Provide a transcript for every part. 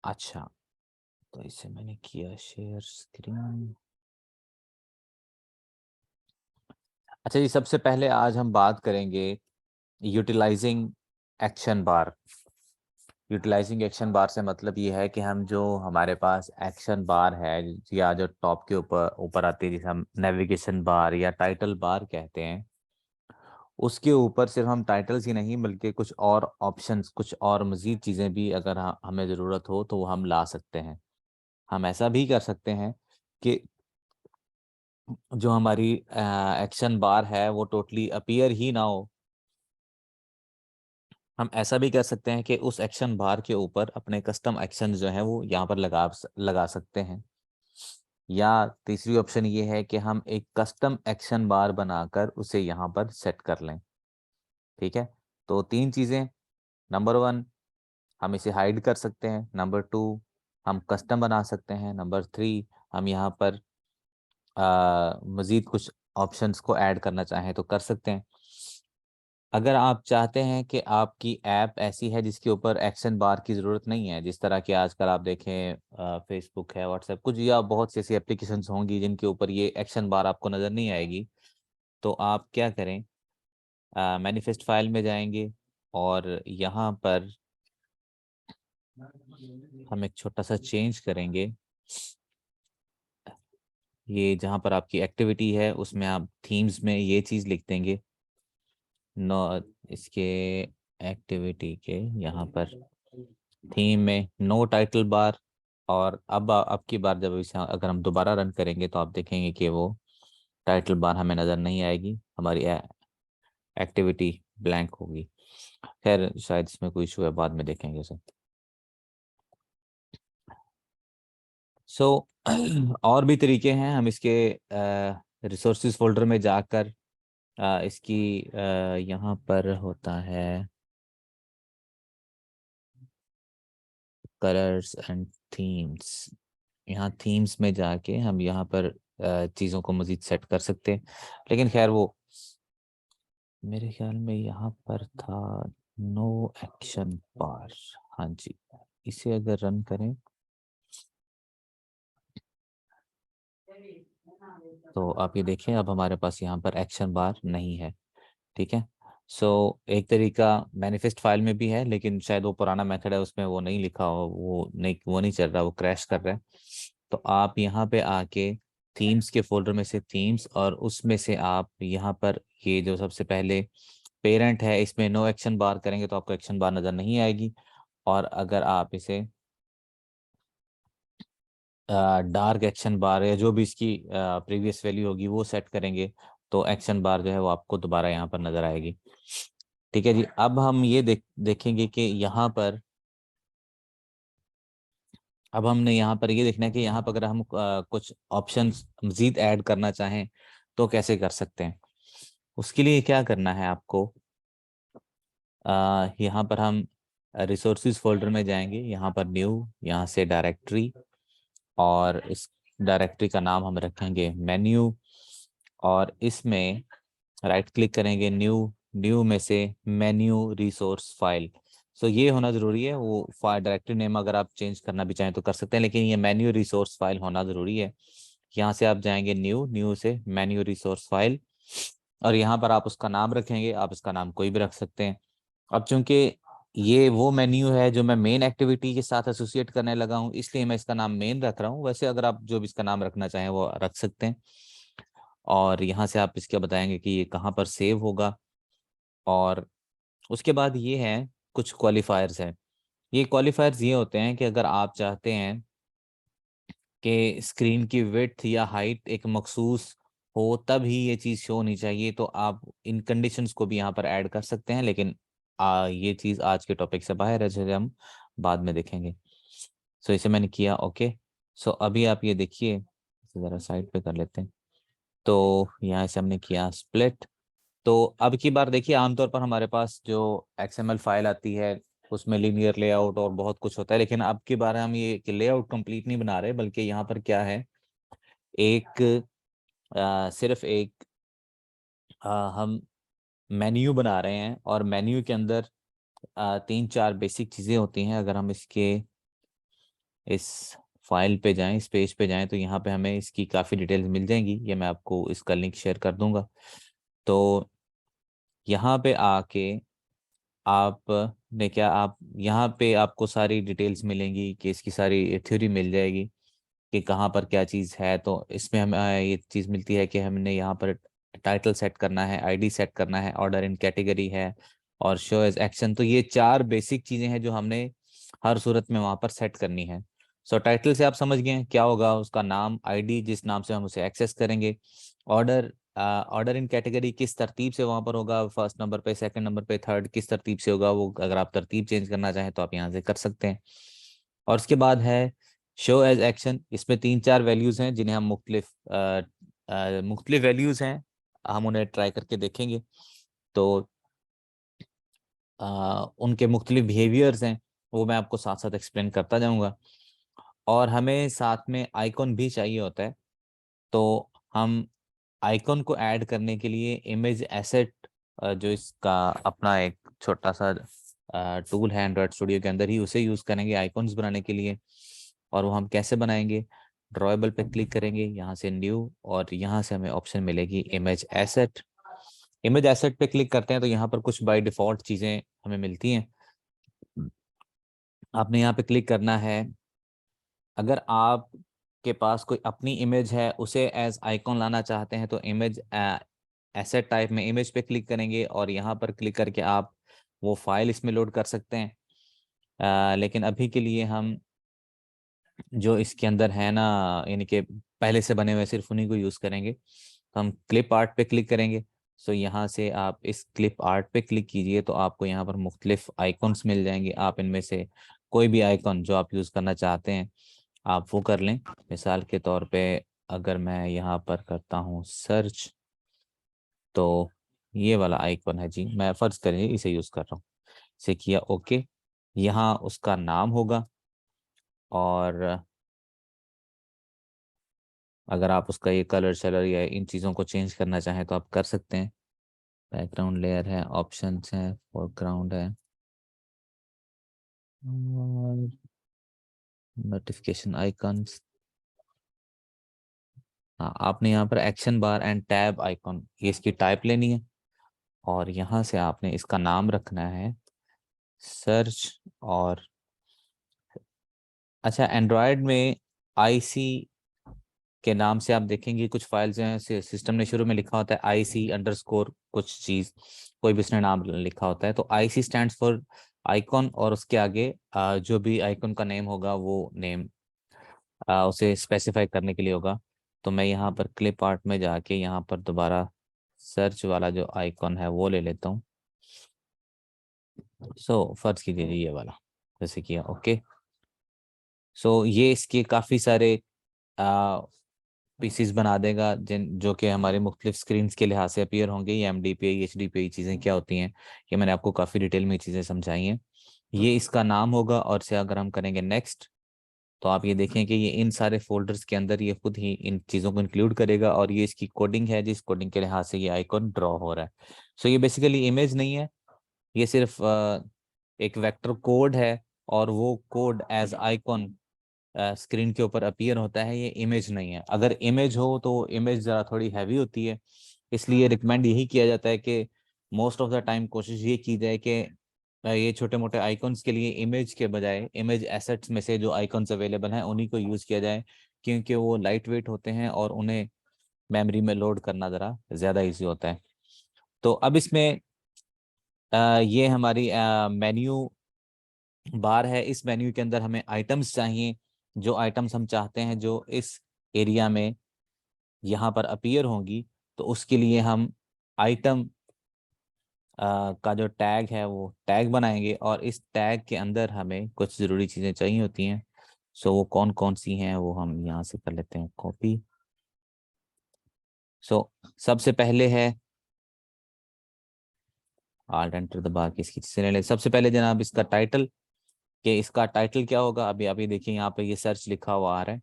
अच्छा, तो इसे मैंने किया शेयर स्क्रीन। अच्छा जी, सबसे पहले आज हम बात करेंगे यूटिलाइजिंग एक्शन बार। यूटिलाइजिंग एक्शन बार से मतलब ये है कि हम जो हमारे पास एक्शन बार है या जो टॉप के ऊपर ऊपर आती है, जिसे हम नेविगेशन बार या टाइटल बार कहते हैं, उसके ऊपर सिर्फ हम टाइटल्स ही नहीं बल्कि कुछ और ऑप्शंस, कुछ और मज़ीद चीज़ें भी अगर हमें ज़रूरत हो तो वो हम ला सकते हैं। हम ऐसा भी कर सकते हैं कि जो हमारी एक्शन बार है वो टोटली अपीयर ही ना हो। हम ऐसा भी कर सकते हैं कि उस एक्शन बार के ऊपर अपने कस्टम एक्शन जो है वो यहाँ पर लगा सकते हैं। या तीसरी ऑप्शन ये है कि हम एक कस्टम एक्शन बार बनाकर उसे यहाँ पर सेट कर लें। ठीक है, तो तीन चीज़ें। नंबर वन, हम इसे हाइड कर सकते हैं। नंबर टू, हम कस्टम बना सकते हैं। नंबर थ्री, हम यहाँ पर मज़ीद कुछ ऑप्शंस को ऐड करना चाहें तो कर सकते हैं। अगर आप चाहते हैं कि आपकी ऐप ऐसी है जिसके ऊपर एक्शन बार की ज़रूरत नहीं है, जिस तरह की आजकल आप देखें फेसबुक है, व्हाट्सएप, कुछ या बहुत सी ऐसी एप्लीकेशंस होंगी जिनके ऊपर ये एक्शन बार आपको नज़र नहीं आएगी, तो आप क्या करें, मैनिफेस्ट फाइल में जाएंगे और यहाँ पर हम एक छोटा सा चेंज करेंगे। ये जहाँ पर आपकी एक्टिविटी है उसमें आप थीम्स में ये चीज़ लिख देंगे। नो, इसके एक्टिविटी के यहाँ पर थीम में नो टाइटल बार। और अब की बार जब इसे अगर हम दोबारा रन करेंगे तो आप देखेंगे कि वो टाइटल बार हमें नज़र नहीं आएगी, हमारी एक्टिविटी ब्लैंक होगी। खैर, शायद इसमें कोई इशू है, बाद में देखेंगे सर। सो और भी तरीके हैं। हम इसके रिसोर्सेज फोल्डर में जाकर इसकी यहाँ पर होता है कलर्स एंड थीम्स। यहाँ थीम्स में जाके हम यहाँ पर चीज़ों को मज़ीद सेट कर सकते हैं। लेकिन खैर वो मेरे ख्याल में यहाँ पर था नो एक्शन बार। हाँ जी, इसे अगर रन करें तो आप ये देखें अब हमारे पास यहाँ पर एक्शन बार नहीं है। ठीक है, सो एक तरीका मैनिफेस्ट फाइल में भी है, लेकिन शायद वो पुराना मेथड है, उसमें वो नहीं लिखा हो, वो नहीं चल रहा, वो क्रैश कर रहा है। तो आप यहाँ पे आके थीम्स के फोल्डर में से थीम्स, और उसमें से आप यहाँ पर ये जो सबसे पहले पेरेंट है इसमें नो एक्शन बार करेंगे तो आपको एक्शन बार नज़र नहीं आएगी। और अगर आप इसे डार्क एक्शन बार या जो भी इसकी प्रीवियस वैल्यू होगी वो सेट करेंगे तो एक्शन बार जो है वो आपको दोबारा यहाँ पर नज़र आएगी। ठीक है जी, अब हम ये देखेंगे कि यहाँ पर अब हमने यहाँ पर ये देखना है कि यहाँ पर अगर हम कुछ ऑप्शंस मज़ीद ऐड करना चाहें तो कैसे कर सकते हैं। उसके लिए क्या करना है आपको, यहाँ पर हम रिसोर्सेज फोल्डर में जाएंगे, यहाँ पर न्यू, यहाँ से डायरेक्टरी, और इस डायरेक्टरी का नाम हम रखेंगे मेन्यू। और इसमें राइट क्लिक करेंगे, न्यू, न्यू में से मेन्यू रिसोर्स फाइल। सो ये होना ज़रूरी है। वो फाइल डायरेक्टरी नेम अगर आप चेंज करना भी चाहें तो कर सकते हैं, लेकिन ये मेन्यू रिसोर्स फाइल होना ज़रूरी है। यहाँ से आप जाएंगे न्यू, न्यू से मेन्यू रिसोर्स फाइल, और यहाँ पर आप उसका नाम रखेंगे। आप इसका नाम कोई भी रख सकते हैं। अब चूंकि ये वो मेन्यू है जो मैं मेन एक्टिविटी के साथ एसोसिएट करने लगा हूँ, इसलिए मैं इसका नाम मेन रख रहा हूँ। वैसे अगर आप जो भी इसका नाम रखना चाहें वो रख सकते हैं। और यहाँ से आप इसके बताएंगे कि ये कहाँ पर सेव होगा। और उसके बाद ये है कुछ क्वालिफायर्स हैं। ये क्वालिफायर्स ये होते हैं कि अगर आप चाहते हैं कि स्क्रीन की विड्थ या हाइट एक मखसूस हो तब ही ये चीज़ शो होनी चाहिए, तो आप इन कंडीशंस को भी यहाँ पर ऐड कर सकते हैं। लेकिन ये चीज़ आज के टॉपिक से बाहर है, जिसे हम बाद में देखेंगे। सो इसे मैंने किया ओके। सो अभी आप ये देखिए, इसे ज़रा साइड पे कर लेते हैं। तो यहाँ से हमने किया स्प्लिट। तो अब की बार देखिए, आमतौर पर हमारे पास जो XML फाइल आती है उसमें लीनियर लेआउट और बहुत कुछ होता है, लेकिन अब की बार हम ये लेआउट कंप्लीट नहीं बना रहे, बल्कि यहाँ पर क्या है, एक सिर्फ एक हम मेन्यू बना रहे हैं। और मेन्यू के अंदर तीन चार बेसिक चीज़ें होती हैं। अगर हम इसके इस फाइल पे जाएं, इस पेज पे जाएं, तो यहाँ पे हमें इसकी काफ़ी डिटेल्स मिल जाएंगी। ये मैं आपको इसका लिंक शेयर कर दूंगा। तो यहाँ पे आके आप ने क्या, आप यहाँ पे आपको सारी डिटेल्स मिलेंगी कि इसकी सारी थ्योरी मिल जाएगी कि कहाँ पर क्या चीज़ है। तो इसमें हमें ये चीज़ मिलती है कि हमने यहाँ पर टाइटल सेट करना है, आईडी सेट करना है, ऑर्डर इन कैटेगरी है, और शो एज एक्शन। तो ये चार बेसिक चीज़ें हैं जो हमने हर सूरत में वहाँ पर सेट करनी है। सो टाइटल से आप समझ गए हैं क्या होगा, उसका नाम, आईडी जिस नाम से हम उसे एक्सेस करेंगे। ऑर्डर, ऑर्डर इन कैटेगरी किस तरतीब से वहाँ पर होगा, फर्स्ट नंबर पे, सेकंड नंबर पे, थर्ड, किस तरतीब से होगा वो। अगर आप तरतीब चेंज करना चाहें तो आप यहाँ से कर सकते हैं। और उसके बाद है शो एज एक्शन। इसमें 3-4 वैल्यूज हैं जिन्हें हम मुख्तलिफ वैल्यूज हैं, हम उन्हें ट्राई करके देखेंगे। तो उनके मुख्तलिफ बिहेवियर्स हैं, वो मैं आपको साथ साथ एक्सप्लेन करता जाऊंगा। और हमें साथ में आइकॉन भी चाहिए होता है। तो हम आइकॉन को ऐड करने के लिए इमेज एसेट, जो इसका अपना एक छोटा सा टूल है एंड्रॉयड स्टूडियो के अंदर ही, उसे यूज़ करेंगे आइकॉन्स बनाने के लिए। और वो हम कैसे बनाएंगे, ड्रॉएबल पे क्लिक करेंगे, यहाँ से न्यू, और यहाँ से हमें ऑप्शन मिलेगी इमेज एसेट। इमेज एसेट पे क्लिक करते हैं तो यहाँ पर कुछ बाय डिफ़ॉल्ट चीज़ें हमें मिलती हैं। आपने यहाँ पे क्लिक करना है। अगर आप के पास कोई अपनी इमेज है, उसे एज आइकॉन लाना चाहते हैं, तो इमेज एसेट टाइप में इमेज पे क्लिक करेंगे और यहाँ पर क्लिक करके आप वो फाइल इसमें लोड कर सकते हैं। लेकिन अभी के लिए हम जो इसके अंदर है ना, यानी कि पहले से बने हुए, सिर्फ उन्हीं को यूज़ करेंगे। तो हम क्लिप आर्ट पे क्लिक करेंगे। सो यहाँ से आप इस क्लिप आर्ट पे क्लिक कीजिए तो आपको यहाँ पर मुख्तलिफ आइकॉन्स मिल जाएंगे। आप इनमें से कोई भी आइकॉन जो आप यूज़ करना चाहते हैं आप वो कर लें। मिसाल के तौर पे अगर मैं यहाँ पर करता हूँ सर्च, तो ये वाला आइकॉन है जी, मैं फर्ज करिए इसे यूज़ कर रहा हूँ। इसे किया ओके। यहाँ उसका नाम होगा, और अगर आप उसका ये कलर शलर या इन चीज़ों को चेंज करना चाहें तो आप कर सकते हैं। बैकग्राउंड लेयर है, ऑप्शंस हैं, फोरग्राउंड है, और नोटिफिकेशन आइकन्स। हाँ, आपने यहाँ पर action bar and tab icon, ये इसकी टाइप लेनी है, और यहाँ से आपने इसका नाम रखना है सर्च। और अच्छा, एंड्रॉयड में आईसी के नाम से आप देखेंगे कुछ फाइल्स हैं, सिस्टम ने शुरू में लिखा होता है आईसी अंडरस्कोर कुछ चीज़, कोई भी उसने नाम लिखा होता है। तो आईसी स्टैंड्स फॉर आइकॉन, और उसके आगे जो भी आइकॉन का नेम होगा वो नेम उसे स्पेसिफाई करने के लिए होगा। तो मैं यहाँ पर क्लिप आर्ट में जाके यहाँ पर दोबारा सर्च वाला जो आइकॉन है वो ले लेता हूँ। सो फर्ज कीजिए ये वाला, जैसे किया ओके। सो ये इसके काफ़ी सारे पीसीस बना देगा जिन जो कि हमारे मुख्तलिफ स्क्रीन के लिहाज से अपीयर होंगे। ये एमडीपीआई एचडीपीआई चीज़ें क्या होती हैं, ये मैंने आपको काफ़ी डिटेल में चीज़ें समझाई हैं। ये इसका नाम होगा, और से अगर हम करेंगे नेक्स्ट, तो आप ये देखें कि ये इन सारे फोल्डर्स के अंदर ये खुद ही इन चीज़ों को इंक्लूड करेगा। और ये इसकी कोडिंग है जिस कोडिंग के लिहाज से ये आइकॉन ड्रॉ हो रहा है। सो ये बेसिकली इमेज नहीं है, ये सिर्फ एक वेक्टर कोड है, और वो कोड एज आइकॉन स्क्रीन के ऊपर अपीयर होता है। ये इमेज नहीं है। अगर इमेज हो तो इमेज ज़रा थोड़ी हैवी होती है, इसलिए रिकमेंड यही किया जाता है कि मोस्ट ऑफ द टाइम कोशिश ये की जाए कि ये छोटे मोटे आइकॉन्स के लिए इमेज के बजाय इमेज एसेट्स में से जो आइकॉन्स अवेलेबल हैं उन्हीं को यूज़ किया जाए, क्योंकि वो लाइट वेट होते हैं और उन्हें मेमोरी में लोड करना ज़रा ज़्यादा ईजी होता है। तो अब इसमें ये हमारी मेन्यू बार है। इस मेन्यू के अंदर हमें आइटम्स चाहिए, जो आइटम्स हम चाहते हैं जो इस एरिया में यहाँ पर अपीयर होंगी। तो उसके लिए हम आइटम का जो टैग है वो टैग बनाएंगे, और इस टैग के अंदर हमें कुछ ज़रूरी चीज़ें चाहिए होती हैं। सो वो कौन कौन सी हैं वो हम यहाँ से कर लेते हैं कॉपी। सो सबसे पहले है आल्ट एंटर दबा के इसकी चीज़ें ले लें। सबसे पहले जनाब इसका टाइटल, कि इसका टाइटल क्या होगा। अभी अभी देखिए यहाँ पे ये सर्च लिखा हुआ आ रहा है,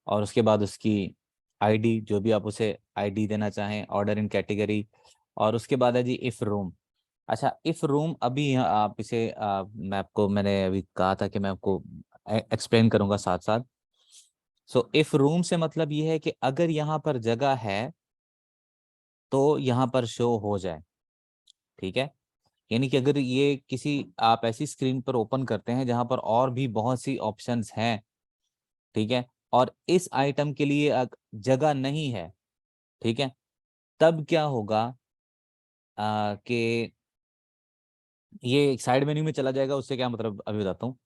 और उसके बाद उसकी आईडी, जो भी आप उसे आईडी देना चाहें, ऑर्डर इन कैटेगरी, और उसके बाद है जी इफ रूम। अच्छा, इफ रूम अभी आप इसे मैं आपको मैंने अभी कहा था कि मैं आपको एक्सप्लेन करूंगा साथ साथ। सो इफ रूम से मतलब ये है कि अगर यहाँ पर जगह है तो यहाँ पर शो हो जाए, ठीक है। यानी कि अगर ये किसी आप ऐसी स्क्रीन पर ओपन करते हैं जहां पर और भी बहुत सी ऑप्शंस हैं, ठीक है, और इस आइटम के लिए जगह नहीं है, ठीक है, तब क्या होगा कि ये एक साइड मेन्यू में चला जाएगा। उससे क्या मतलब अभी बताता हूँ।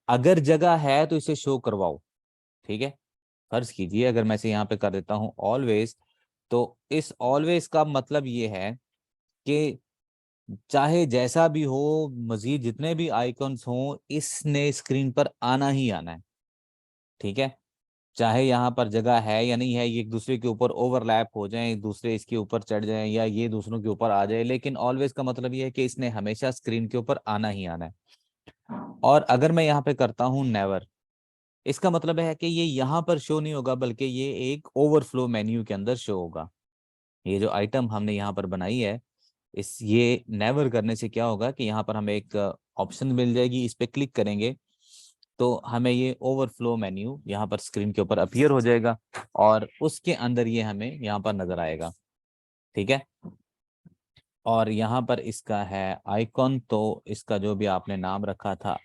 अगर जगह है तो इसे शो करवाओ, ठीक है। फर्ज कीजिए अगर मैं इसे यहाँ पे कर देता हूँ ऑलवेज, तो इस ऑलवेज का मतलब ये है कि चाहे जैसा भी हो, मजीद जितने भी आइकॉन्स हों, इसने स्क्रीन पर आना ही आना है, ठीक है। चाहे यहाँ पर जगह है या नहीं है, ये एक दूसरे के ऊपर ओवरलैप हो जाए, एक दूसरे इसके ऊपर चढ़ जाए या ये दूसरों के ऊपर आ जाए, लेकिन ऑलवेज का मतलब ये है कि इसने हमेशा स्क्रीन के ऊपर आना ही आना है। और अगर मैं यहाँ पे करता हूँ नेवर, इसका मतलब है कि ये यहाँ पर शो नहीं होगा, बल्कि ये एक ओवरफ्लो मेन्यू के अंदर शो होगा। ये जो आइटम हमने यहाँ पर बनाई है, इस ये नेवर करने से क्या होगा कि यहाँ पर हमें एक ऑप्शन मिल जाएगी, इस पे क्लिक करेंगे तो हमें ये ओवरफ्लो मेन्यू यहाँ पर स्क्रीन के ऊपर अपीयर हो जाएगा और उसके अंदर ये हमें यहाँ पर नजर आएगा, ठीक है। और यहाँ पर इसका है आइकॉन, तो इसका जो भी आपने नाम रखा था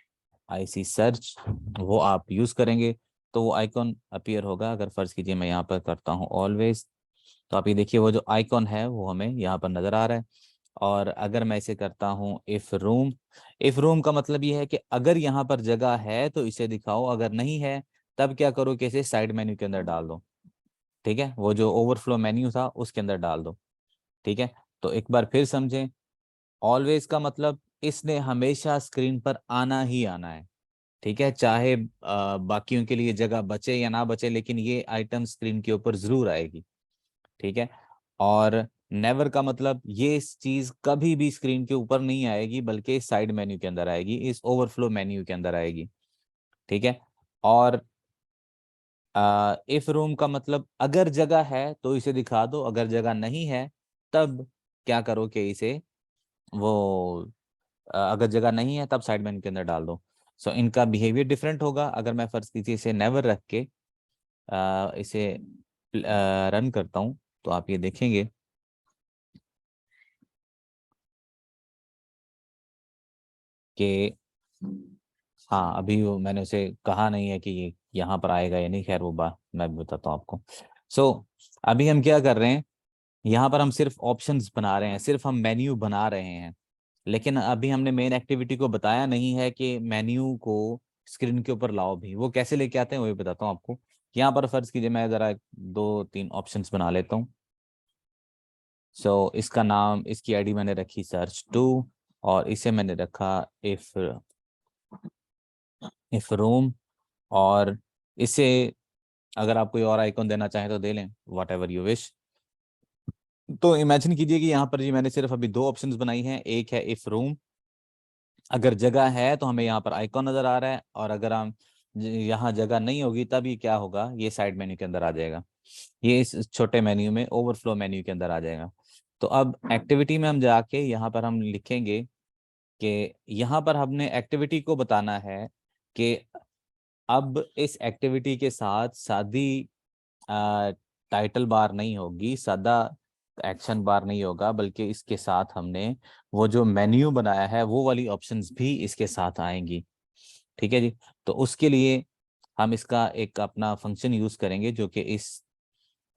आईसी सर्च, वो आप यूज करेंगे तो वो आइकॉन अपीयर होगा। अगर फर्ज कीजिए मैं यहाँ पर करता हूँ ऑलवेज, तो आप ये देखिए वो जो आइकॉन है वो हमें यहाँ पर नजर आ रहा है। और अगर मैं इसे करता हूँ इफ रूम, इफ रूम का मतलब ये है कि अगर यहाँ पर जगह है तो इसे दिखाओ, अगर नहीं है तब क्या करो कि इसे साइड मेन्यू के अंदर डाल दो, ठीक है, वो जो ओवरफ्लो मेन्यू था उसके अंदर डाल दो, ठीक है। तो एक बार फिर समझें, ऑलवेज का मतलब इसने हमेशा स्क्रीन पर आना ही आना है, ठीक है, चाहे बाकियों के लिए जगह बचे या ना बचे, लेकिन ये आइटम स्क्रीन के ऊपर जरूर आएगी, ठीक है। और नेवर का मतलब ये इस चीज कभी भी स्क्रीन के ऊपर नहीं आएगी, बल्कि इस साइड मेन्यू के अंदर आएगी, इस ओवरफ्लो मेन्यू के अंदर आएगी, ठीक है। और इफ रूम का मतलब अगर जगह है तो इसे दिखा दो, अगर जगह नहीं है तब क्या करो कि इसे वो अगर जगह नहीं है तब साइड मेन्यू के अंदर डाल दो। सो इनका बिहेवियर डिफरेंट होगा। अगर मैं फर्ज कीजिए इसे नेवर रख के इसे रन करता हूँ तो आप ये देखेंगे कि हाँ, अभी वो मैंने उसे कहा नहीं है कि ये यहाँ पर आएगा या नहीं, खैर वो बात मैं भी बताता हूँ आपको। सो अभी हम क्या कर रहे हैं, यहाँ पर हम सिर्फ ऑप्शंस बना रहे हैं, सिर्फ हम मेन्यू बना रहे हैं, लेकिन अभी हमने मेन एक्टिविटी को बताया नहीं है कि मेन्यू को स्क्रीन के ऊपर लाओ भी। वो कैसे लेके आते हैं वो भी बताता हूँ आपको। यहाँ पर फर्ज कीजिए मैं ज़रा दो तीन ऑप्शंस बना लेता हूँ। सो इसका नाम, इसकी आईडी मैंने रखी सर्च टू, और इसे मैंने रखा इफ रूम, और इसे अगर आप कोई और आइकॉन देना चाहें तो दे लें, वट एवर यू विश। तो इमेजिन कीजिए कि यहाँ पर जी मैंने सिर्फ अभी दो ऑप्शंस बनाई हैं, एक है इफ रूम, अगर जगह है तो हमें यहाँ पर आइकॉन नजर आ रहा है, और अगर हम यहाँ जगह नहीं होगी तब ये क्या होगा, ये साइड मेन्यू के अंदर आ जाएगा, ये इस छोटे मेन्यू में ओवरफ्लो मेन्यू के अंदर आ जाएगा। तो अब एक्टिविटी में हम जाके यहाँ पर हम लिखेंगे कि यहाँ पर हमने एक्टिविटी को बताना है कि अब इस एक्टिविटी के साथ सादी टाइटल बार नहीं होगी, सादा एक्शन बार नहीं होगा, बल्कि इसके साथ हमने वो जो मेन्यू बनाया है वो वाली ऑप्शंस भी इसके साथ आएंगी, ठीक है जी। तो उसके लिए हम इसका एक अपना फंक्शन यूज करेंगे जो कि इस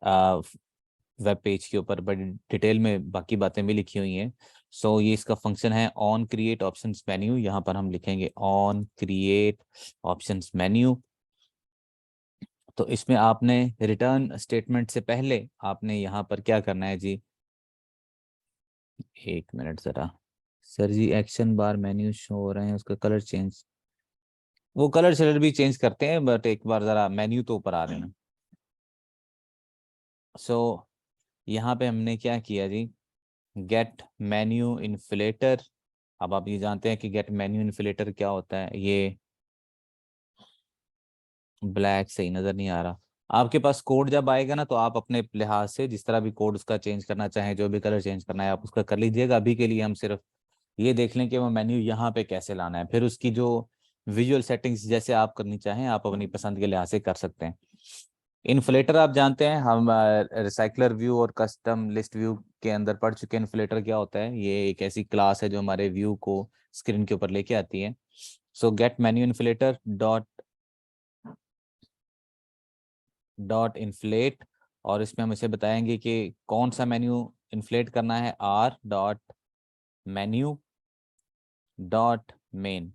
वेब पेज के ऊपर बड़ी डिटेल में बाकी बातें भी लिखी हुई हैं। सो ये इसका फंक्शन है ऑन क्रिएट ऑप्शंस मेन्यू। यहाँ पर हम लिखेंगे ऑन क्रिएट ऑप्शंस मेन्यू। तो इसमें आपने रिटर्न स्टेटमेंट से पहले आपने यहाँ पर क्या करना है जी, एक मिनट ज़रा। सर जी एक्शन बार मेन्यू शो हो रहे हैं, उसका कलर चेंज, वो कलर शलर भी चेंज करते हैं, बट एक बार ज़रा मेन्यू तो ऊपर आ रहे हैं। सो यहाँ पे हमने क्या किया जी, गेट मेन्यू इन्फ्लेटर। अब आप ये जानते हैं कि गेट मेन्यू इन्फ्लेटर क्या होता है। ये ब्लैक सही नज़र नहीं आ रहा। आपके पास कोड जब आएगा ना तो आप अपने लिहाज से जिस तरह भी कोड उसका चेंज करना चाहें, जो भी कलर चेंज करना है आप उसका कर लीजिएगा। अभी के लिए हम सिर्फ ये देख लें कि वो मेन्यू यहाँ पे कैसे लाना है, फिर उसकी जो विजुअल सेटिंग्स जैसे आप करनी चाहें आप अपनी पसंद के लिहाज से कर सकते हैं। इन्फ्लेटर आप जानते हैं, हम रिसाइकलर व्यू और कस्टम लिस्ट व्यू के अंदर पढ़ चुके हैं। इन्फ्लेटर क्या होता है? ये एक ऐसी क्लास है जो हमारे व्यू को स्क्रीन के ऊपर लेके आती है। सो gate menu inflator dot inflate, और इसमें हम इसे बताएंगे कि कौन सा मेन्यू इन्फ्लेट करना है। R dot menu dot main,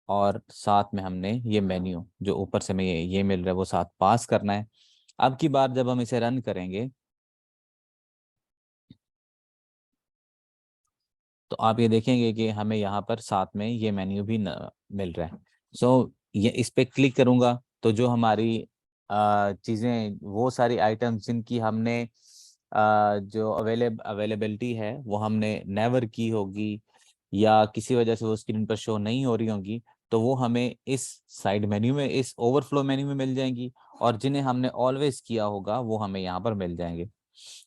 और साथ में हमने ये मेन्यू जो ऊपर से हमें ये मिल रहा है वो साथ पास करना है। अब की बार जब हम इसे रन करेंगे तो आप ये देखेंगे कि हमें यहाँ पर साथ में ये मेन्यू भी मिल रहा है। सो ये इस पे क्लिक करूँगा तो जो हमारी चीज़ें, वो सारी आइटम्स जिनकी हमने जो अवेलेबिलिटी है वो हमने नेवर की होगी या किसी वजह से वो स्क्रीन पर शो नहीं हो रही होंगी, तो वो हमें इस साइड मेन्यू में, इस ओवरफ्लो मेन्यू में मिल जाएंगी। और जिन्हें हमने ऑलवेज किया होगा वो हमें यहाँ पर मिल जाएंगे।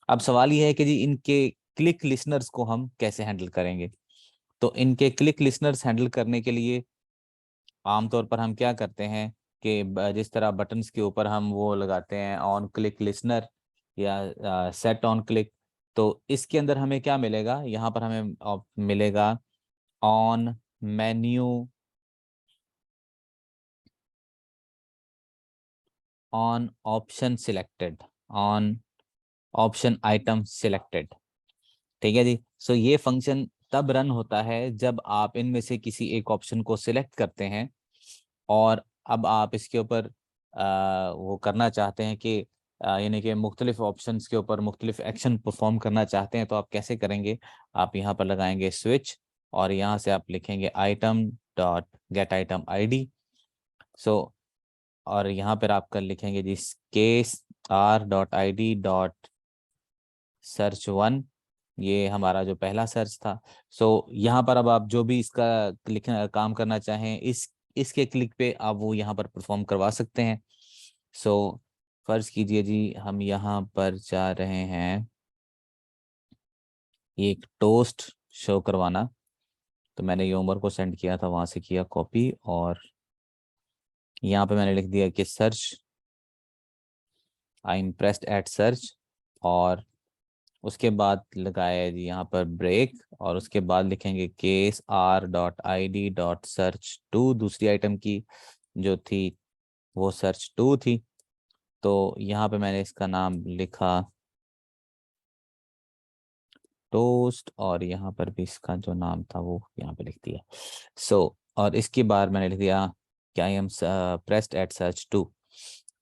अब सवाल ये है कि जी इनके क्लिक लिसनर्स को हम कैसे हैंडल करेंगे? तो इनके क्लिक लिसनर्स हैंडल करने के लिए आमतौर पर हम क्या करते हैं कि जिस तरह बटन्स के ऊपर हम वो लगाते हैं ऑन क्लिक लिसनर या सेट ऑन क्लिक, तो इसके अंदर हमें क्या मिलेगा? यहाँ पर हमें मिलेगा on menu, on option selected, on option item selected. ठीक है जी। सो ये फंक्शन तब रन होता है जब आप इनमें से किसी एक ऑप्शन को सिलेक्ट करते हैं और अब आप इसके ऊपर वो करना चाहते हैं कि यानी कि मुख्तलिफ ऑप्शंस के ऊपर मुख्तलिफ एक्शन परफॉर्म करना चाहते हैं। तो आप कैसे करेंगे? आप यहाँ पर लगाएंगे स्विच और यहाँ से आप लिखेंगे item dot get item ID. So और यहाँ पर आप कर लिखेंगे जिस case R dot I D dot search one, ये हमारा जो पहला सर्च था। सो यहाँ पर अब आप जो भी इसका लिखना काम करना चाहें इसके क्लिक पे आप वो यहाँ पर परफॉर्म करवा सकते हैं। सो फर्ज कीजिए जी हम यहाँ पर जा रहे हैं ये एक टोस्ट शो करवाना, तो मैंने ये उमर को सेंड किया था, वहां से किया कॉपी और यहाँ पे मैंने लिख दिया कि search, I impressed at search, और उसके बाद लगाया है जी यहाँ पर ब्रेक, और उसके बाद लिखेंगे case R dot I D dot search two, दूसरी आइटम की जो थी वो सर्च टू थी। तो यहाँ पे मैंने इसका नाम लिखा टोस्ट, और यहाँ पर भी इसका जो नाम था वो यहाँ पे लिख दिया। सो और इसके बाद मैंने लिख दिया कि I am pressed at search two.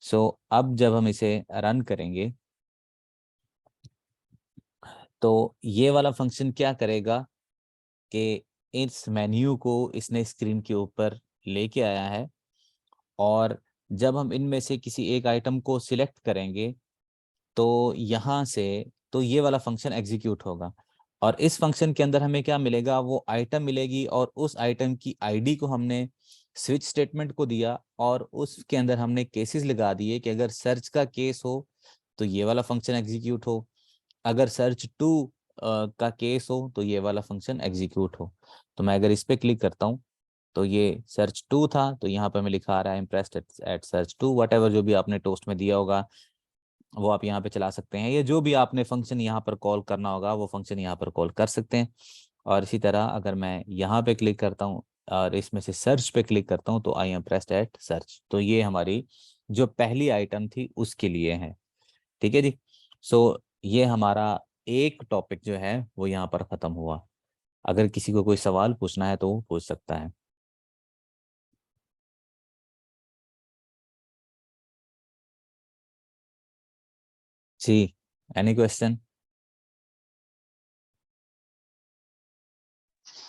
So अब जब हम इसे रन करेंगे तो ये वाला फंक्शन क्या करेगा कि इस मेन्यू को इसने स्क्रीन के ऊपर लेके आया है, और जब हम इनमें से किसी एक आइटम को सिलेक्ट करेंगे तो यहाँ से तो ये वाला फंक्शन एग्जीक्यूट होगा। और इस फंक्शन के अंदर हमें क्या मिलेगा? वो आइटम मिलेगी, और उस आइटम की आईडी को हमने स्विच स्टेटमेंट को दिया और उसके अंदर हमने केसेस लगा दिए कि अगर सर्च का केस हो तो ये वाला फंक्शन एग्जीक्यूट हो, अगर सर्च टू का केस हो तो ये वाला फंक्शन एग्जीक्यूट हो। तो मैं अगर इस पे क्लिक करता हूँ तो ये सर्च टू था, तो यहाँ पे मैं लिखा आ रहा है impressed at search two, whatever जो भी आपने टोस्ट में दिया होगा वो आप यहाँ पे चला सकते हैं, या जो भी आपने फंक्शन यहाँ पर कॉल करना होगा वो फंक्शन यहाँ पर कॉल कर सकते हैं। और इसी तरह अगर मैं यहाँ पे क्लिक करता हूँ और इसमें से सर्च पे क्लिक करता हूँ तो I am pressed at search, तो ये हमारी जो पहली आइटम थी उसके लिए है। ठीक है जी। सो ये हमारा एक टॉपिक जो है वो यहाँ पर ख़त्म हुआ। अगर किसी को कोई सवाल पूछना है तो वो पूछ सकता है। जी, एनी क्वेश्चन?